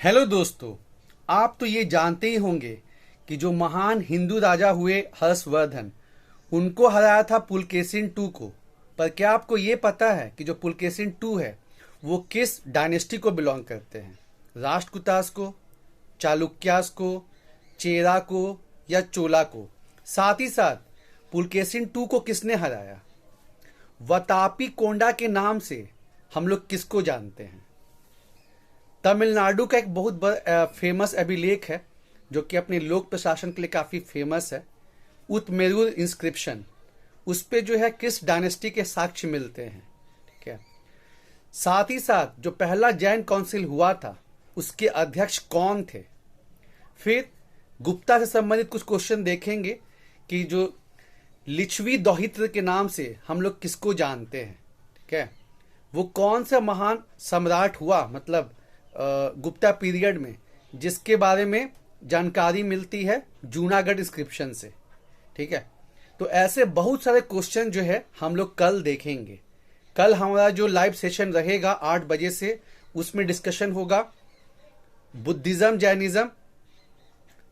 Hello दोस्तों। आप तो ये जानते ही होंगे कि जो महान हिंदू राजा हुए हर्षवर्धन, उनको हराया था पुलकेशिन टू को। पर क्या आपको ये पता है कि जो पुलकेशिन टू है वो किस डायनेस्टी को बिलोंग करते हैं? राष्ट्रकूटास को, चालुक्यास को, चेरा को या चोला को? साथ ही साथ पुलकेशिन टू को किसने हराया? वतापी कोंडा के नाम से हम लोग किसको जानते हैं? तमिलनाडु का एक बहुत फेमस अभिलेख है जो कि अपने लोक प्रशासन के लिए काफी फेमस है, उत्मेरूर इंस्क्रिप्शन। उस पे जो है किस डायनेस्टी के साक्ष्य मिलते हैं, ठीक है। साथ ही साथ जो पहला जैन काउंसिल हुआ था उसके अध्यक्ष कौन थे? फिर गुप्ता से संबंधित कुछ क्वेश्चन देखेंगे कि जो लिच्छवी दोहित्र के नाम से हम लोग किसको जानते हैं, ठीक है। वो कौन सा महान सम्राट हुआ, मतलब गुप्ता पीरियड में, जिसके बारे में जानकारी मिलती है जूनागढ़ इंस्क्रिप्शन से, ठीक है। तो ऐसे बहुत सारे क्वेश्चन जो है हम लोग कल देखेंगे। कल हमारा जो लाइव सेशन रहेगा 8 बजे से, उसमें डिस्कशन होगा बुद्धिज्म, जैनिज्म,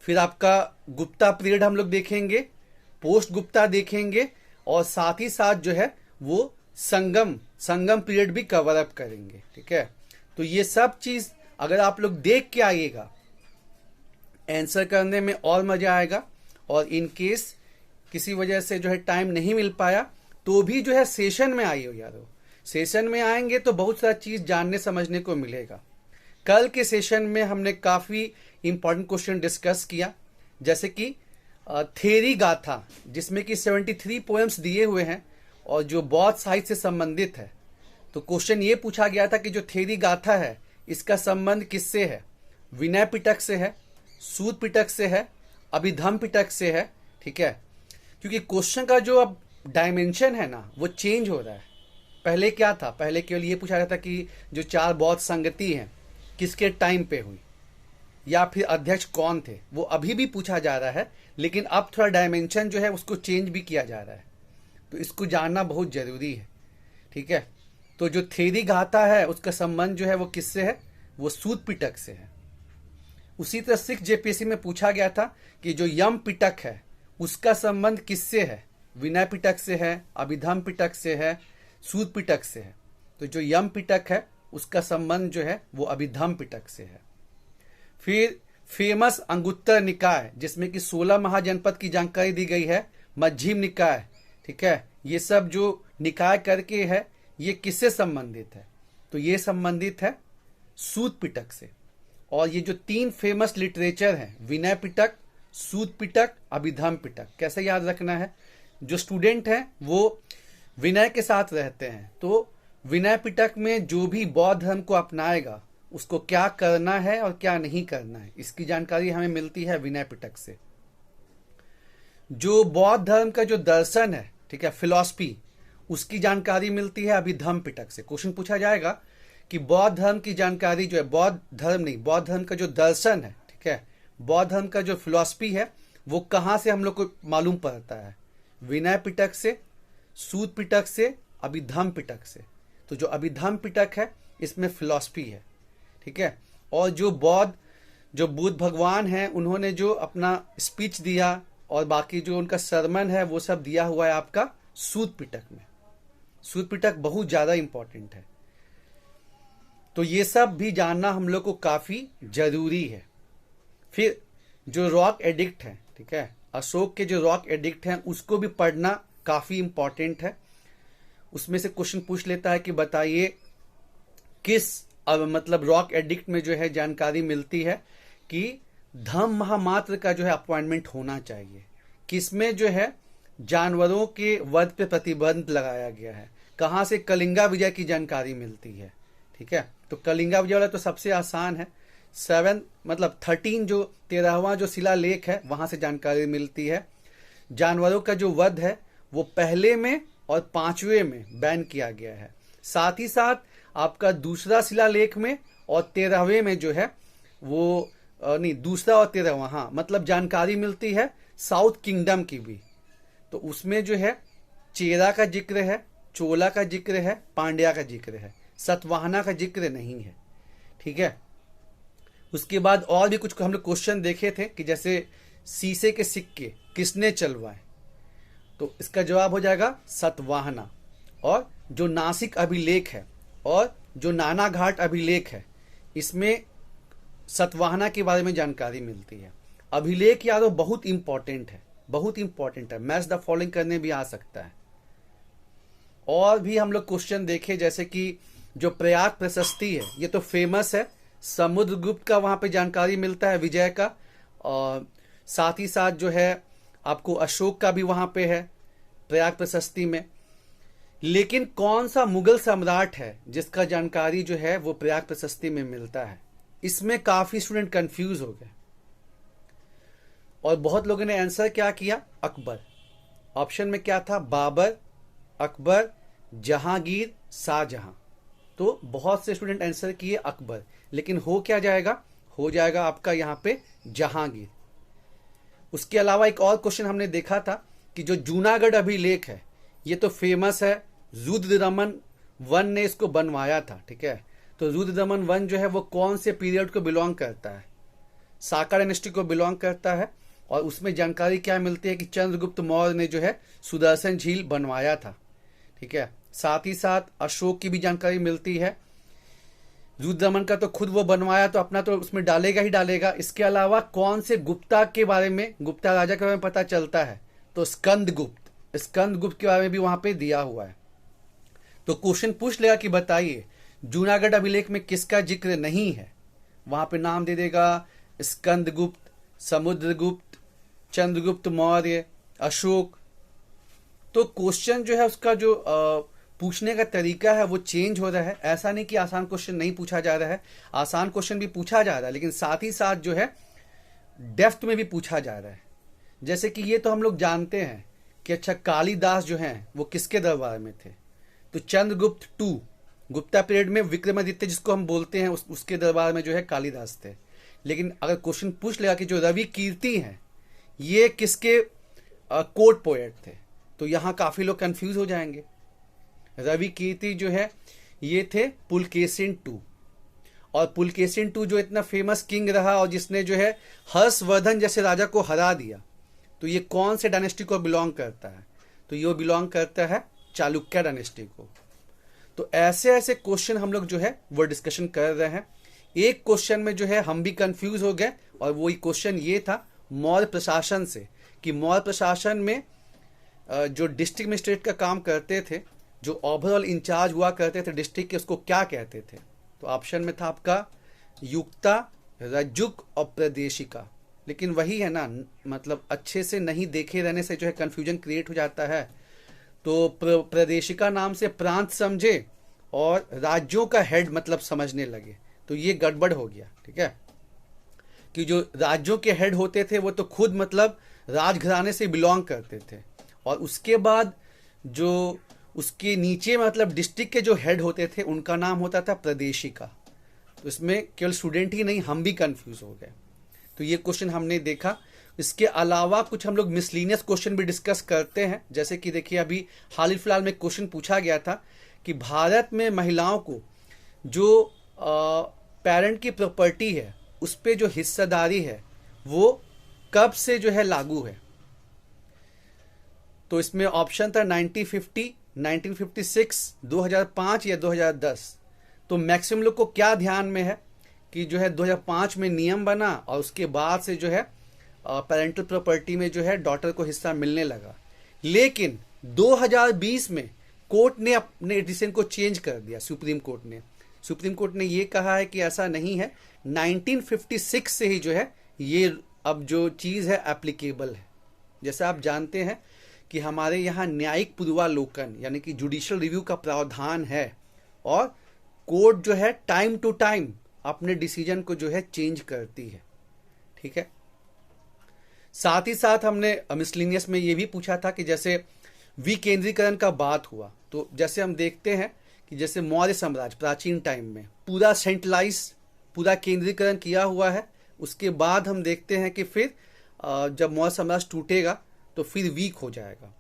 फिर आपका गुप्ता पीरियड हम लोग देखेंगे, पोस्ट गुप्ता देखेंगे, और साथ ही साथ जो है वो संगम पीरियड भी कवर अप करेंगे, ठीक है। तो ये सब चीज अगर आप लोग देख के आइएगा, आंसर करने में और मजा आएगा। और इन केस किसी वजह से जो है टाइम नहीं मिल पाया तो भी जो है सेशन में आइए यारो। सेशन में आएंगे तो बहुत सारा चीज जानने समझने को मिलेगा। कल के सेशन में हमने काफी इंपॉर्टेंट क्वेश्चन डिस्कस किया, जैसे कि थेरी गाथा, जिसमें कि 73 पोएम्स दिए हुए हैं और जो बौद्ध साहित्य से संबंधित है। तो क्वेश्चन ये पूछा गया था कि जो थेरी गाथा है इसका संबंध किससे है? विनय पिटक से है, सूत पिटक से है, अभिधम पिटक से है, ठीक है। क्योंकि क्वेश्चन का जो अब डायमेंशन है ना वो चेंज हो रहा है। पहले क्या था? पहले केवल ये पूछा जाता कि जो 4 बौद्ध संगति हैं किसके टाइम पे हुई या फिर अध्यक्ष कौन थे, वो अभी भी पूछा जा रहा है, लेकिन अब थोड़ा डायमेंशन जो है उसको चेंज भी किया जा रहा है। तो इसको जानना बहुत जरूरी है, ठीक है। तो जो थेरी गाथा है उसका संबंध जो है वो किससे है? वो सूत पिटक से है। उसी तरह सिक्स जेपीएससी में पूछा गया था कि जो यम पिटक है उसका संबंध किससे है? विनय पिटक से है, अभिधम पिटक से है, सूत पिटक से है। तो जो यम पिटक है उसका संबंध जो है वो अभिधम पिटक से है। फिर फेमस अंगुत्तर निकाय, जिसमें कि 16 महाजनपद की जानकारी दी गई है, मध्यम निकाय, ठीक है। ये सब जो निकाय करके है ये किससे संबंधित है? तो ये संबंधित है सूत पिटक से। और ये जो 3 फेमस लिटरेचर हैं, विनय पिटक, सूत पिटक, अभिधम पिटक, कैसे याद रखना है? जो स्टूडेंट हैं वो विनय के साथ रहते हैं, तो विनय पिटक में जो भी बौद्ध धर्म को अपनाएगा उसको क्या करना है और क्या नहीं करना है, इसकी जानकारी हमें मिलती है विनय पिटक से। जो बौद्ध धर्म का जो दर्शन है, ठीक है, फिलॉसफी, उसकी जानकारी मिलती है अभिधम पिटक से। क्वेश्चन पूछा जाएगा कि बौद्ध धर्म की जानकारी जो है, बौद्ध धर्म का जो दर्शन है, ठीक है, बौद्ध धर्म का जो फिलॉसफी है वो कहाँ से हम लोग को मालूम पड़ता है? विनय पिटक से, सूत पिटक से, अभिधम पिटक से। तो जो अभिधम पिटक है इसमें फिलॉसफी है, ठीक है। और जो बुद्ध भगवान हैं उन्होंने जो अपना स्पीच दिया और बाकी जो उनका सरमन है वो सब दिया हुआ है आपका सूत पिटक में। सूत पिटक बहुत ज्यादा इंपॉर्टेंट है। तो ये सब भी जानना हम लोग को काफी जरूरी है। फिर जो रॉक एडिक्ट है, ठीक है, अशोक के जो रॉक एडिक्ट हैं उसको भी पढ़ना काफी इंपॉर्टेंट है। उसमें से क्वेश्चन पूछ लेता है कि बताइए किस मतलब रॉक एडिक्ट में जो है जानकारी मिलती है कि धम्म महामात्र का जो है अपॉइंटमेंट होना चाहिए। किसमें जो है जानवरों के वध पे प्रतिबंध लगाया गया है। कहां से? कलिंगा विजय की जानकारी मिलती है, ठीक है। तो कलिंगा विजय वाला तो सबसे आसान है। 13 जो 13वां जो शिलालेख है वहां से जानकारी मिलती है। जानवरों का जो वध है वो पहले में और 5वें में बैन किया गया है। साथ ही साथ आपका दूसरा शिलालेख में और 13वें में जो है वो नहीं, दूसरा और 13वां, हाँ, मतलब जानकारी मिलती है साउथ किंगडम की भी। तो उसमें जो है चेरा का जिक्र है, चोला का जिक्र है, पांड्या का जिक्र है, सतवाहना का जिक्र नहीं है, ठीक है। उसके बाद और भी कुछ हम लोग क्वेश्चन देखे थे कि जैसे शीशे के सिक्के किसने चलवाए, तो इसका जवाब हो जाएगा सतवाहना। और जो नासिक अभिलेख है और जो नाना घाट अभिलेख है, इसमें सतवाहना के बारे में जानकारी मिलती है। अभिलेख यादव बहुत इंपॉर्टेंट है, बहुत इंपॉर्टेंट है, मैच द फॉलोइंग करने भी आ सकता है। और भी हम लोग क्वेश्चन देखे जैसे कि जो प्रयाग प्रशस्ति है, ये तो फेमस है, समुद्रगुप्त का वहां पे जानकारी मिलता है, विजय का। और साथ ही साथ जो है आपको अशोक का भी वहां पे है प्रयाग प्रशस्ति में। लेकिन कौन सा मुगल सम्राट है जिसका जानकारी जो है वो प्रयाग प्रशस्ति में मिलता है, इसमें काफी स्टूडेंट कंफ्यूज हो गए और बहुत लोगों ने आंसर क्या किया, अकबर। ऑप्शन में क्या था, बाबर, अकबर, जहांगीर, शाहजहां। तो बहुत से स्टूडेंट आंसर किए अकबर, लेकिन हो क्या जाएगा, हो जाएगा आपका यहाँ पे जहांगीर। उसके अलावा एक और क्वेश्चन हमने देखा था कि जो जूनागढ़ अभिलेख है, ये तो फेमस है, रुद्रदमन वन ने इसको बनवाया था, ठीक है। तो रुद्रदमन वन जो है वो कौन से पीरियड को बिलोंग करता है, साका डायनेस्टी को बिलोंग करता है। और उसमें जानकारी क्या मिलती है कि चंद्रगुप्त मौर्य ने जो है सुदर्शन झील बनवाया था, ठीक है। साथ ही साथ अशोक की भी जानकारी मिलती है। रुद्रदमन का तो खुद वो बनवाया, तो अपना तो उसमें डालेगा ही डालेगा। इसके अलावा कौन से गुप्ता के बारे में, गुप्ता राजा के बारे में पता चलता है, तो स्कंदगुप्त, स्कंदगुप्त के बारे में भी वहां पे दिया हुआ है। तो क्वेश्चन पूछ लेगा कि बताइए जूनागढ़ अभिलेख में किसका जिक्र नहीं है, वहां पे नाम दे देगा स्कंदगुप्त, समुद्रगुप्त, चंद्रगुप्त मौर्य, अशोक। तो क्वेश्चन जो है उसका जो पूछने का तरीका है वो चेंज हो रहा है। ऐसा नहीं कि आसान क्वेश्चन नहीं पूछा जा रहा है, आसान क्वेश्चन भी पूछा जा रहा है, लेकिन साथ ही साथ जो है डेप्थ में भी पूछा जा रहा है। जैसे कि ये तो हम लोग जानते हैं कि अच्छा कालिदास जो हैं वो किसके दरबार में थे, तो चंद्रगुप्त टू, गुप्ता पीरियड में विक्रमादित्य जिसको हम बोलते हैं उसके दरबार में जो है कालिदास थे। लेकिन अगर क्वेश्चन पूछ लेगा कि जो रवि कीर्ति हैं ये किसके कोर्ट पोएट थे, तो यहां काफी लोग कंफ्यूज हो जाएंगे। रवि कीर्ति जो है ये थे पुलकेशिन टू, और पुलकेशिन टू जो इतना फेमस किंग रहा और जिसने जो है हर्षवर्धन जैसे राजा को हरा दिया, तो ये कौन से डायनेस्टी को बिलोंग करता है, तो ये बिलोंग करता है चालुक्य डायनेस्टी को। तो ऐसे ऐसे क्वेश्चन हम लोग जो है वो डिस्कशन कर रहे हैं। एक क्वेश्चन में जो है हम भी कंफ्यूज हो गए, और वही क्वेश्चन ये था मौर्य प्रशासन से, कि मौर्य प्रशासन में जो डिस्ट्रिक्ट मजिस्ट्रेट का काम करते थे, जो ओवरऑल इंचार्ज हुआ करते थे डिस्ट्रिक्ट के, उसको क्या कहते थे। तो ऑप्शन में था आपका युक्ता, रज्जुक और प्रदेशिका। लेकिन वही है ना, मतलब अच्छे से नहीं देखे रहने से जो है कंफ्यूजन क्रिएट हो जाता है। तो प्रदेशिका नाम से प्रांत समझे और राज्यों का हेड मतलब समझने लगे, तो ये गड़बड़ हो गया, ठीक है। कि जो राज्यों के हेड होते थे वो तो खुद मतलब राजघराने से बिलोंग करते थे, और उसके बाद जो उसके नीचे मतलब डिस्ट्रिक्ट के जो हेड होते थे उनका नाम होता था प्रदेशिका। तो इसमें केवल स्टूडेंट ही नहीं, हम भी कंफ्यूज हो गए। तो ये क्वेश्चन हमने देखा। इसके अलावा कुछ हम लोग मिसलिनियस क्वेश्चन भी डिस्कस करते हैं। जैसे कि देखिए अभी हाल ही फिलहाल में क्वेश्चन पूछा गया था कि भारत में महिलाओं को जो पेरेंट की प्रॉपर्टी है उस पे जो हिस्सेदारी है वो कब से जो है लागू है। तो इसमें ऑप्शन था 1950, 1956, 2005 या 2010। तो मैक्सिमम लोग को क्या ध्यान में है कि जो है 2005 में नियम बना और उसके बाद से जो है पेरेंटल प्रॉपर्टी में जो है डॉटर को हिस्सा मिलने लगा। लेकिन 2020 में कोर्ट ने अपने डिसीजन को चेंज कर दिया। सुप्रीम कोर्ट ने ये कहा है कि ऐसा नहीं है, 1956 से ही जो है ये अब जो चीज़ है एप्लीकेबल है। जैसे आप जानते हैं कि हमारे यहाँ न्यायिक पूर्वालोकन यानी कि जुडिशियल रिव्यू का प्रावधान है, और कोर्ट जो है टाइम टू टाइम अपने डिसीजन को जो है चेंज करती है, ठीक है। साथ ही साथ हमने मिसलिनियस में ये भी पूछा था कि जैसे विकेंद्रीकरण का बात हुआ, तो जैसे हम देखते हैं कि जैसे मौर्य साम्राज्य प्राचीन टाइम में पूरा सेंट्रलाइज, पूरा केंद्रीकरण किया हुआ है। उसके बाद हम देखते हैं कि फिर जब मौर्य साम्राज्य टूटेगा तो फिर वीक हो जाएगा।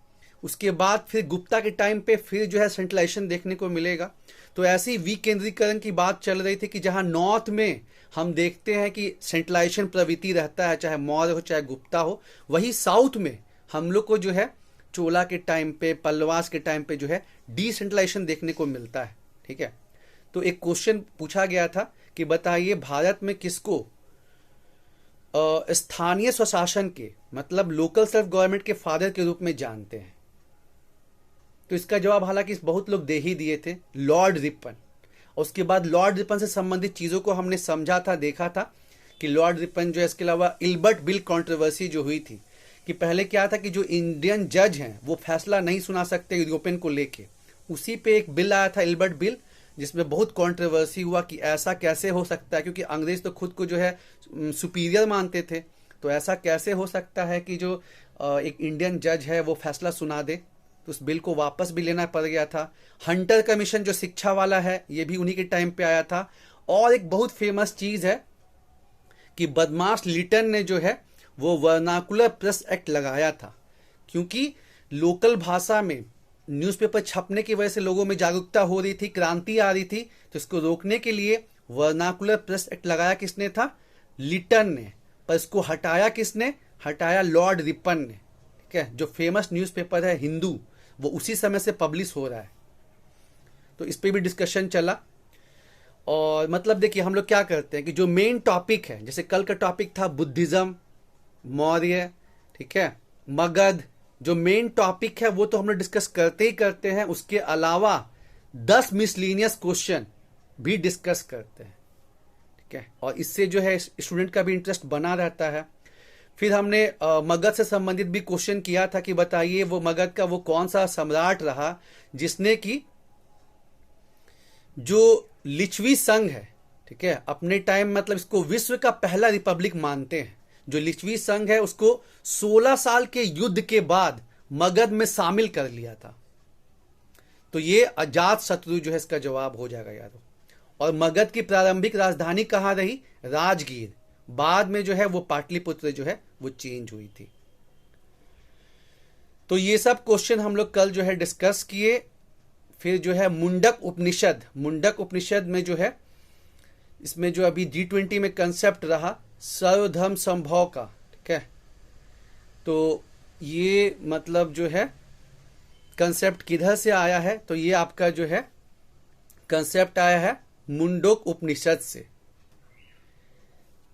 उसके बाद फिर गुप्ता के टाइम पे फिर जो है सेंट्रलाइजेशन देखने को मिलेगा। तो ऐसी विकेंद्रीकरण की बात चल रही थी कि जहां नॉर्थ में हम देखते हैं कि सेंट्रलाइजेशन प्रवृत्ति रहता है, चाहे मौर्य हो चाहे गुप्ता हो, वही साउथ में हम लोग को जो है चोला के टाइम पे, पल्लवास के टाइम पे जो है डिसेंट्रलाइजेशन देखने को मिलता है। ठीक है, तो एक क्वेश्चन पूछा गया था कि बताइए भारत में किसको स्थानीय स्वशासन के मतलब लोकल सेल्फ गवर्नमेंट के फादर के रूप में जानते हैं। तो इसका जवाब हालांकि बहुत लोग दे ही दिए थे, लॉर्ड रिपन। और उसके बाद लॉर्ड रिपन से संबंधित चीजों को हमने समझा था, देखा था कि लॉर्ड रिपन जो है, इसके अलावा इल्बर्ट बिल कंट्रोवर्सी जो हुई थी कि पहले क्या था कि जो इंडियन जज हैं वो फैसला नहीं सुना सकते यूरोपियन को लेके, उसी पे एक बिल आया था इल्बर्ट बिल, जिसमें बहुत कंट्रोवर्सी हुआ कि ऐसा कैसे हो सकता है, क्योंकि अंग्रेज तो खुद को जो है सुपीरियर मानते थे। तो ऐसा कैसे हो सकता है कि जो एक इंडियन जज है वो फैसला सुना दे। तो उस बिल को वापस भी लेना पड़ गया था। हंटर कमीशन जो शिक्षा वाला है ये भी उन्हीं के टाइम पे आया था। और एक बहुत फेमस चीज है कि बदमाश लिटन ने जो है वो वर्नाकुलर प्रेस एक्ट लगाया था, क्योंकि लोकल भाषा में न्यूज़पेपर छपने की वजह से लोगों में जागरूकता हो रही थी, क्रांति आ रही थी। तो इसको रोकने के लिए वर्नाकुलर प्रेस एक्ट लगाया किसने था? लिटन ने। पर इसको हटाया किसने? हटाया लॉर्ड रिपन ने। ठीक है, जो फेमस न्यूज़पेपर है हिंदू, वो उसी समय से पब्लिश हो रहा है। तो इस पे भी डिस्कशन चला। और मतलब देखिए हम लोग क्या करते हैं कि जो मेन टॉपिक है, जैसे कल का टॉपिक था बुद्धिज्म, मौर्य, ठीक है, मगध, जो मेन टॉपिक है वो तो हम लोग डिस्कस करते ही करते हैं। उसके अलावा 10 मिसलीनियस क्वेश्चन भी डिस्कस करते हैं। ठीक है, और इससे जो है स्टूडेंट का भी इंटरेस्ट बना रहता है। फिर हमने मगध से संबंधित भी क्वेश्चन किया था कि बताइए वो मगध का वो कौन सा सम्राट रहा जिसने की जो लिच्छवी संघ है, ठीक है, अपने टाइम मतलब इसको विश्व का पहला रिपब्लिक मानते हैं। जो लिच्छवी संघ है उसको 16 साल के युद्ध के बाद मगध में शामिल कर लिया था। तो ये अजात शत्रु जो है इसका जवाब हो जाएगा यारो। और मगध की प्रारंभिक राजधानी कहां रही? राजगीर। बाद में जो है वो पाटलिपुत्र जो है वो चेंज हुई थी। तो ये सब क्वेश्चन हम लोग कल जो है डिस्कस किए। फिर जो है मुंडक उपनिषद, मुंडक उपनिषद में जो है इसमें जो अभी G20 में कंसेप्ट रहा सर्वधर्म संभव का, ठीक है, तो ये मतलब जो है कंसेप्ट किधर से आया है? तो ये आपका जो है कंसेप्ट आया है मुंडक उपनिषद से।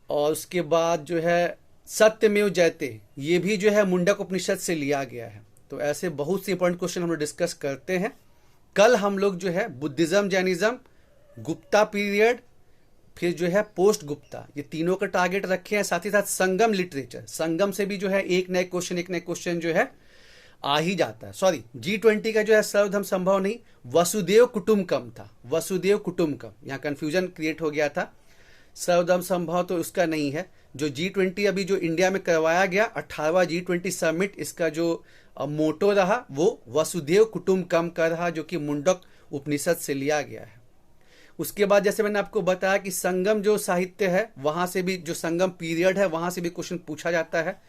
और उसके बाद जो है सत्यमेव जयते, ये भी जो है मुंडक उपनिषद से लिया गया है। तो ऐसे बहुत से इंपॉर्टेंट क्वेश्चन हम लोग डिस्कस करते हैं। कल हम लोग जो है बुद्धिज्म, जैनिज्म, गुप्ता पीरियड, फिर जो है पोस्ट गुप्ता, ये तीनों का टारगेट रखे हैं। साथ ही साथ संगम लिटरेचर, संगम से भी जो है एक नए क्वेश्चन जो है आ ही जाता है। सॉरी, G20 का जो है सर्वधर्म संभव नहीं, वसुदेव कुटुंबकम था, वसुदेव कुटुंबकम, यहाँ कंफ्यूजन क्रिएट हो गया था। सर्वधर्म संभव तो उसका नहीं है। जो G20 अभी जो इंडिया में करवाया गया 18वां G20 समिट, इसका जो मोटो रहा वो वसुदेव कुटुंबकम का रहा, जो कि मुंडक उपनिषद से लिया गया है। उसके बाद जैसे मैंने आपको बताया कि संगम जो साहित्य है वहां से भी, जो संगम पीरियड है वहां से भी क्वेश्चन पूछा जाता है।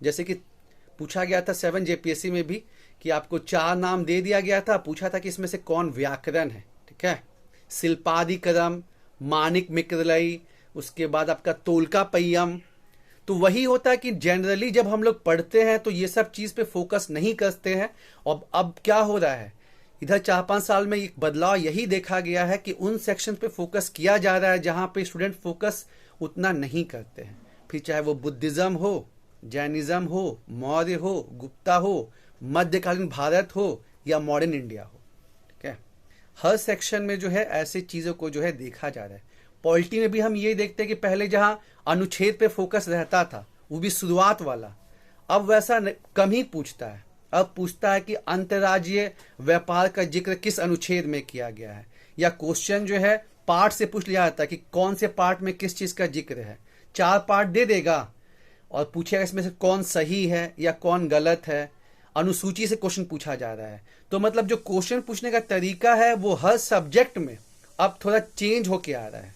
जैसे कि पूछा गया था 7 JPSC में भी कि आपको 4 नाम दे दिया गया था, पूछा था कि इसमें से कौन व्याकरण है। ठीक है, शिल्पादिकरम, मानिक मिक्रलई, उसके बाद आपका तोलका पय्यम। तो वही होता है कि जनरली जब हम लोग पढ़ते हैं तो ये सब चीज पे फोकस नहीं करते हैं। और अब क्या हो रहा है, इधर 4-5 साल में एक बदलाव यही देखा गया है कि उन सेक्शन पे फोकस किया जा रहा है जहां पे स्टूडेंट फोकस उतना नहीं करते हैं। फिर चाहे वो बुद्धिज्म हो, जैनिज्म हो, मौर्य हो, गुप्ता हो, मध्यकालीन भारत हो या मॉडर्न इंडिया हो। ठीक है, हर सेक्शन में जो है ऐसी चीजों को जो है देखा जा रहा है। पॉलिटी में भी हम ये देखते हैं कि पहले जहां अनुच्छेद पे फोकस रहता था वो भी शुरुआत वाला, अब वैसा कम ही पूछता है। अब पूछता है कि अंतर्राज्यीय व्यापार का जिक्र किस अनुच्छेद में किया गया है, या क्वेश्चन जो है पार्ट से पूछ लिया जाता है कि कौन से पार्ट में किस चीज का जिक्र है। 4 पार्ट दे देगा और पूछेगा इसमें से कौन सही है या कौन गलत है। अनुसूची से क्वेश्चन पूछा जा रहा है। तो मतलब जो क्वेश्चन पूछने का तरीका है वो हर सब्जेक्ट में अब थोड़ा चेंज होके आ रहा है।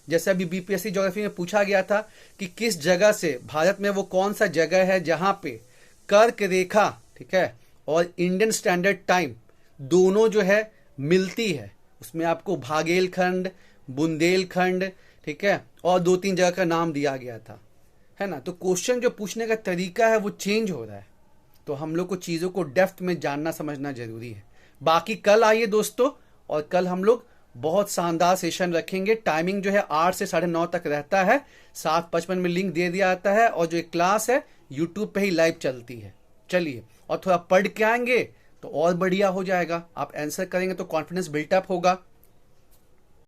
जैसे अभी BPSC ज्योग्राफी में पूछा गया था कि किस जगह से, भारत में वो कौन सा जगह है जहां पे कर्क रेखा, ठीक है, और इंडियन स्टैंडर्ड टाइम दोनों जो है मिलती है। उसमें आपको भागेलखंड, बुंदेलखंड, ठीक है, और 2-3 जगह का नाम दिया गया था, है ना। तो क्वेश्चन जो पूछने का तरीका है वो चेंज हो रहा है, तो हम लोग को चीज़ों को डेप्थ में जानना समझना जरूरी है। बाकी कल आइए दोस्तों, और कल हम लोग बहुत शानदार सेशन रखेंगे। टाइमिंग जो है 8 से 9:30 तक रहता है। 7:55 में लिंक दे दिया जाता है, और जो एक क्लास है यूट्यूब पे ही लाइव चलती है। चलिए, और थोड़ा पढ़ के आएंगे तो और बढ़िया हो जाएगा। आप आंसर करेंगे तो कॉन्फिडेंस बिल्टअप होगा।